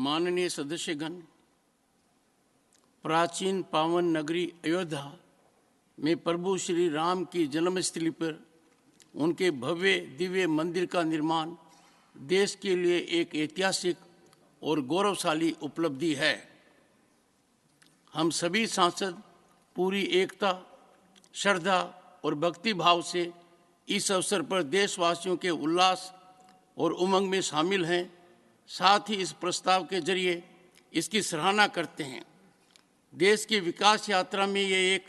माननीय सदस्यगण, प्राचीन पावन नगरी अयोध्या में प्रभु श्री राम की जन्मस्थली पर उनके भव्य दिव्य मंदिर का निर्माण देश के लिए एक ऐतिहासिक और गौरवशाली उपलब्धि है। हम सभी सांसद पूरी एकता, श्रद्धा और भक्ति भाव से इस अवसर पर देशवासियों के उल्लास और उमंग में शामिल हैं। साथ ही इस प्रस्ताव के जरिए इसकी सराहना करते हैं। देश की विकास यात्रा में ये एक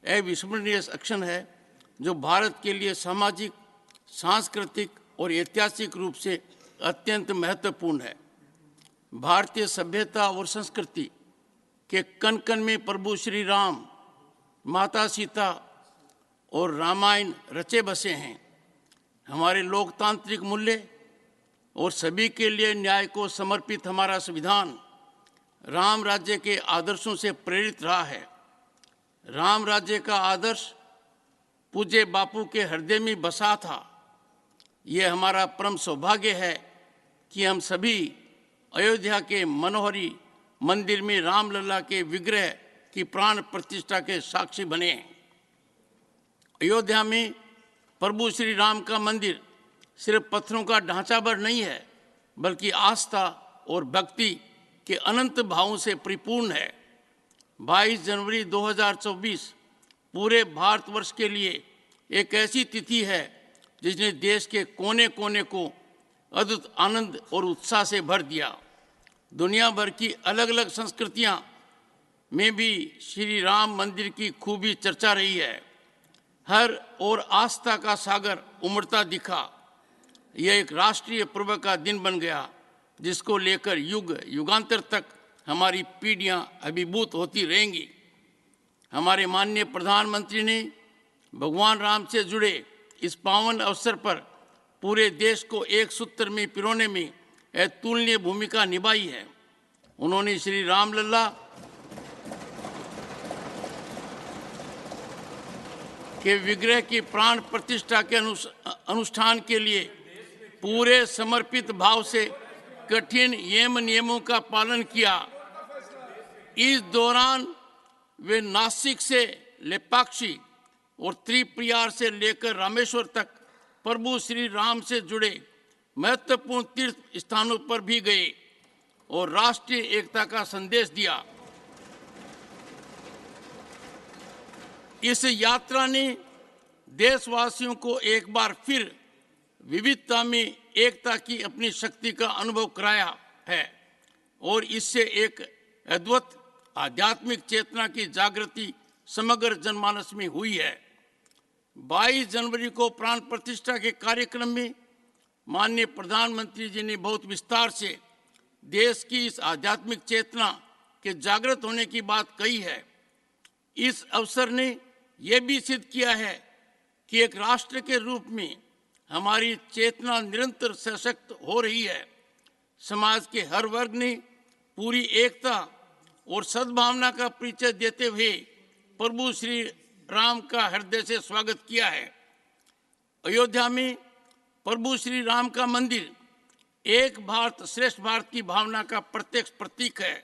अविस्मरणीय क्षण है जो भारत के लिए सामाजिक, सांस्कृतिक और ऐतिहासिक रूप से अत्यंत महत्वपूर्ण है। भारतीय सभ्यता और संस्कृति के कण कण में प्रभु श्री राम, माता सीता और रामायण रचे बसे हैं। हमारे लोकतांत्रिक मूल्य और सभी के लिए न्याय को समर्पित हमारा संविधान राम राज्य के आदर्शों से प्रेरित रहा है। राम राज्य का आदर्श पूज्य बापू के हृदय में बसा था। ये हमारा परम सौभाग्य है कि हम सभी अयोध्या के मनोहरी मंदिर में रामलला के विग्रह की प्राण प्रतिष्ठा के साक्षी बने हैं। अयोध्या में प्रभु श्री राम का मंदिर सिर्फ पत्थरों का ढांचा भर नहीं है, बल्कि आस्था और भक्ति के अनंत भावों से परिपूर्ण है। 22 जनवरी 2024 पूरे भारतवर्ष के लिए एक ऐसी तिथि है जिसने देश के कोने कोने को अद्भुत आनंद और उत्साह से भर दिया। दुनिया भर की अलग अलग संस्कृतियां में भी श्री राम मंदिर की खूबी चर्चा रही है। हर ओर आस्था का सागर उमड़ता दिखा। यह एक राष्ट्रीय पर्व का दिन बन गया जिसको लेकर युग युगांतर तक हमारी पीढ़ियां अभिभूत होती रहेंगी। हमारे माननीय प्रधानमंत्री ने भगवान राम से जुड़े इस पावन अवसर पर पूरे देश को एक सूत्र में पिरोने में अतुलनीय भूमिका निभाई है। उन्होंने श्री रामलला के विग्रह की प्राण प्रतिष्ठा के अनुष्ठान के लिए पूरे समर्पित भाव से कठिन नियमों का पालन किया। इस दौरान वे नासिक से लेपाक्षी और त्रिप्रयार से लेकर रामेश्वर तक प्रभु श्री राम से जुड़े महत्वपूर्ण तीर्थ स्थानों पर भी गए और राष्ट्रीय एकता का संदेश दिया। इस यात्रा ने देशवासियों को एक बार फिर विविधता में एकता की अपनी शक्ति का अनुभव कराया है और इससे एक अद्भुत आध्यात्मिक चेतना की जागृति समग्र जनमानस में हुई है। 22 जनवरी को प्राण प्रतिष्ठा के कार्यक्रम में माननीय प्रधानमंत्री जी ने बहुत विस्तार से देश की इस आध्यात्मिक चेतना के जागृत होने की बात कही है। इस अवसर ने यह भी सिद्ध किया है कि एक राष्ट्र के रूप में हमारी चेतना निरंतर सशक्त हो रही है। समाज के हर वर्ग ने पूरी एकता और सद्भावना का परिचय देते हुए प्रभु श्री राम का हृदय से स्वागत किया है। अयोध्या में प्रभु श्री राम का मंदिर एक भारत श्रेष्ठ भारत की भावना का प्रत्यक्ष प्रतीक है।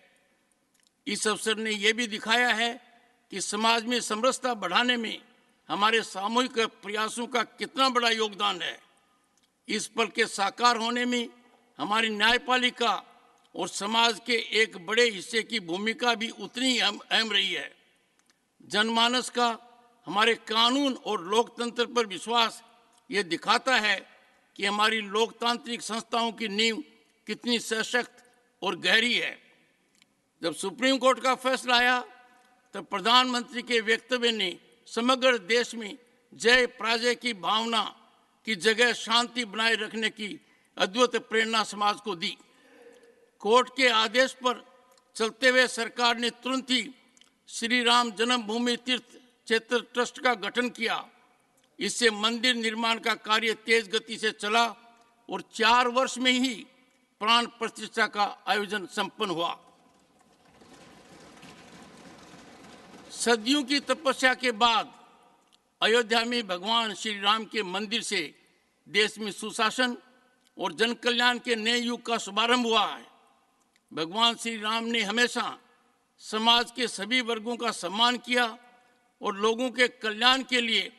इस अवसर ने यह भी दिखाया है कि समाज में समरसता बढ़ाने में हमारे सामूहिक प्रयासों का कितना बड़ा योगदान है। इस पल के साकार होने में हमारी न्यायपालिका और समाज के एक बड़े हिस्से की भूमिका भी उतनी ही अहम रही है। जनमानस का हमारे कानून और लोकतंत्र पर विश्वास ये दिखाता है कि हमारी लोकतांत्रिक संस्थाओं की नींव कितनी सशक्त और गहरी है। जब सुप्रीम कोर्ट का फैसला आया तब प्रधानमंत्री के वक्तव्य ने समग्र देश में जय पराजय की भावना की जगह शांति बनाए रखने की अद्भुत प्रेरणा समाज को दी। कोर्ट के आदेश पर चलते हुए सरकार ने तुरंत ही श्री राम जन्मभूमि तीर्थ क्षेत्र ट्रस्ट का गठन किया। इससे मंदिर निर्माण का कार्य तेज गति से चला और 4 वर्ष में ही प्राण प्रतिष्ठा का आयोजन संपन्न हुआ। सदियों की तपस्या के बाद अयोध्या में भगवान श्री राम के मंदिर से देश में सुशासन और जन कल्याण के नए युग का शुभारंभ हुआ है। भगवान श्री राम ने हमेशा समाज के सभी वर्गों का सम्मान किया और लोगों के कल्याण के लिए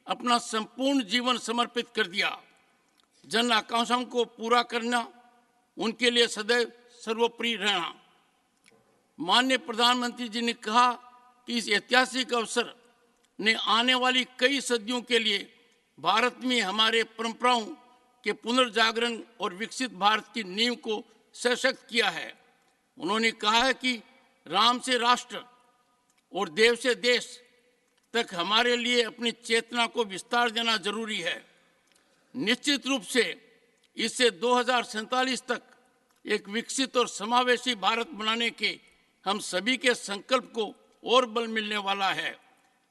अपना संपूर्ण जीवन समर्पित कर दिया। जन आकांक्षाओं को पूरा करना उनके लिए सदैव सर्वोपरि रहना। माननीय प्रधानमंत्री जी ने कहा कि इस ऐतिहासिक अवसर ने आने वाली कई सदियों के लिए भारत में हमारे परंपराओं के पुनर्जागरण और विकसित भारत की नींव को सशक्त किया है। उन्होंने कहा है कि राम से राष्ट्र और देव से देश तक हमारे लिए अपनी चेतना को विस्तार देना जरूरी है। निश्चित रूप से इससे 2047 तक एक विकसित और समावेशी भारत बनाने के हम सभी के संकल्प को और बल मिलने वाला है।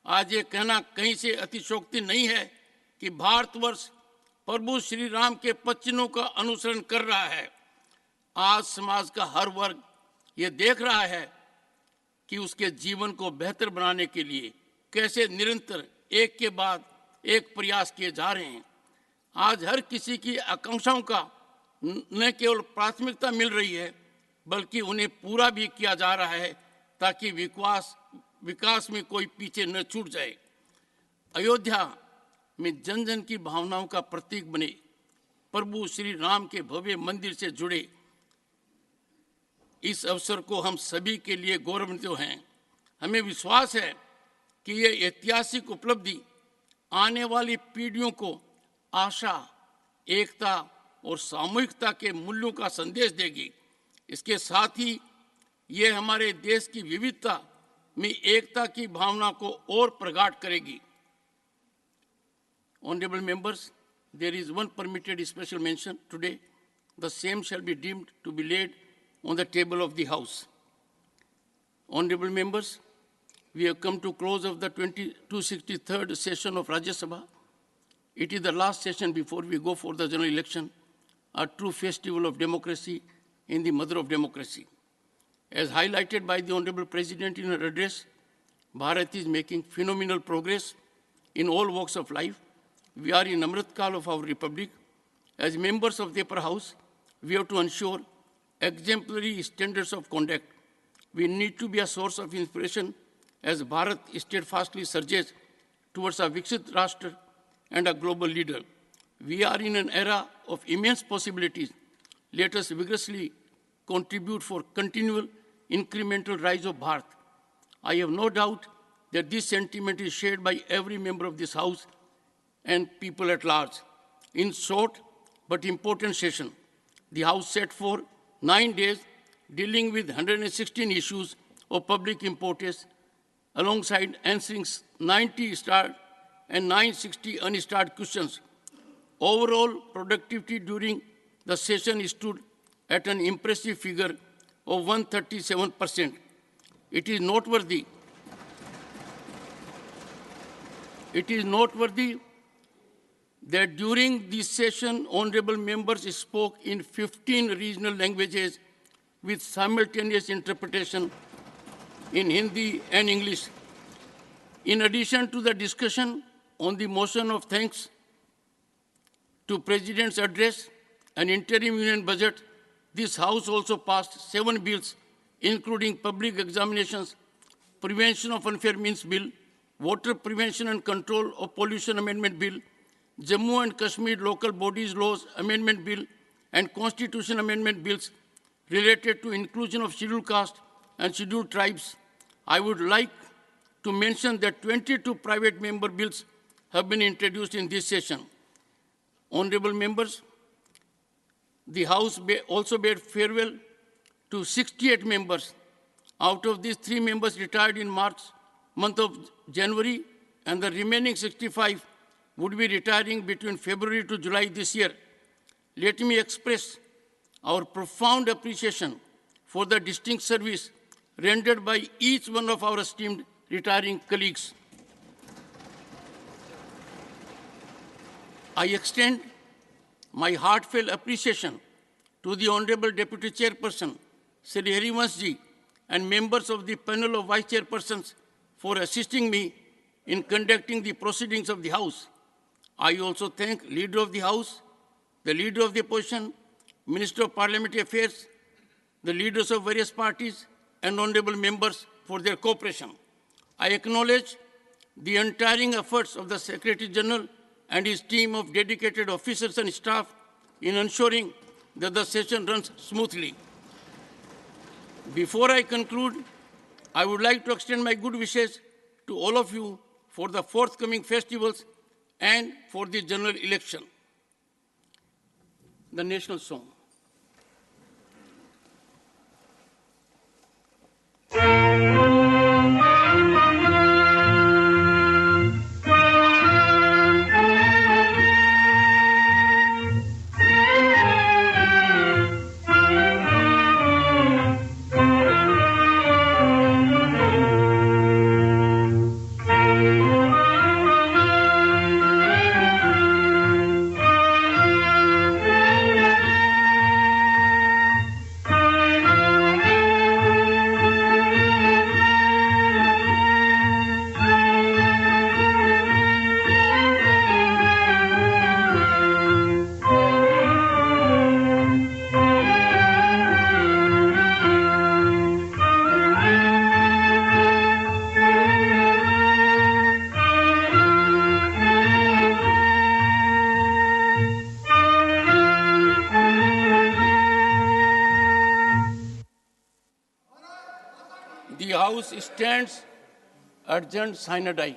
आज ये कहना कहीं से अतिशयोक्ति नहीं है कि भारतवर्ष प्रभु श्री राम के वचनों का अनुसरण कर रहा है। आज समाज का हर वर्ग ये देख रहा है कि उसके जीवन को बेहतर बनाने के लिए कैसे निरंतर एक के बाद एक प्रयास किए जा रहे हैं। आज हर किसी की आकांक्षाओं का न केवल प्राथमिकता मिल रही है बल्कि उन्हें पूरा भी किया जा रहा है ताकि विकास में कोई पीछे न छूट जाए। अयोध्या में जन जन की भावनाओं का प्रतीक बने प्रभु श्री राम के भव्य मंदिर से जुड़े इस अवसर को हम सभी के लिए गौरवान्वित हैं। हमें विश्वास है कि ये ऐतिहासिक उपलब्धि आने वाली पीढ़ियों को आशा, एकता और सामूहिकता के मूल्यों का संदेश देगी। इसके साथ ही ये हमारे देश की विविधता में एकता की भावना को और प्रगाढ़ करेगी। Honorable members, there is one permitted special mention today. The same shall be deemed to be laid on the table of the House. Honorable members, we have come to close of the 263rd session of Rajya Sabha. It is the last session before we go for the general election, a true festival of democracy in the mother of democracy. As highlighted by the Honorable President in her address, Bharat is making phenomenal progress in all walks of life. We are in Amrit Kal of our Republic. As members of the upper house, we have to ensure exemplary standards of conduct. We need to be a source of inspiration as Bharat steadfastly surges towards a Viksit Rashtra and a global leader. We are in an era of immense possibilities. Let us vigorously contribute for continual incremental rise of Bharat. I have no doubt that this sentiment is shared by every member of this House and people at large. In short but important session, the House set for 9 days dealing with 116 issues of public importance alongside answering 90 starred and 960 unstarred questions. Overall productivity during the session stood at an impressive figure of 137%. It is noteworthy that during this session, honorable members spoke in 15 regional languages with simultaneous interpretation in Hindi and English. In addition to the discussion on the motion of thanks to President's address and interim union budget, this House also passed 7 bills, including public examinations, prevention of unfair means bill, water prevention and control of pollution amendment bill, Jammu and Kashmir local bodies laws amendment bill, and constitution amendment bills related to inclusion of scheduled caste and scheduled tribes. I would like to mention that 22 private member bills have been introduced in this session. Honorable members, the House also bade farewell to 68 members. Out of these, 3 members retired in month of January, and the remaining 65 would be retiring between February to July this year. Let me express our profound appreciation for the distinct service rendered by each one of our esteemed retiring colleagues. I extend my heartfelt appreciation to the Honorable Deputy Chairperson, Sri Harivansh Ji, and members of the panel of Vice Chairpersons for assisting me in conducting the proceedings of the House. I also thank Leader of the House, the Leader of the Opposition, Minister of Parliamentary Affairs, the leaders of various parties, and honorable members for their cooperation. I acknowledge the untiring efforts of the Secretary General and his team of dedicated officers and staff in ensuring that the session runs smoothly. Before I conclude, I would like to extend my good wishes to all of you for the forthcoming festivals and for the general election. The national song. The House stands adjourned sine die.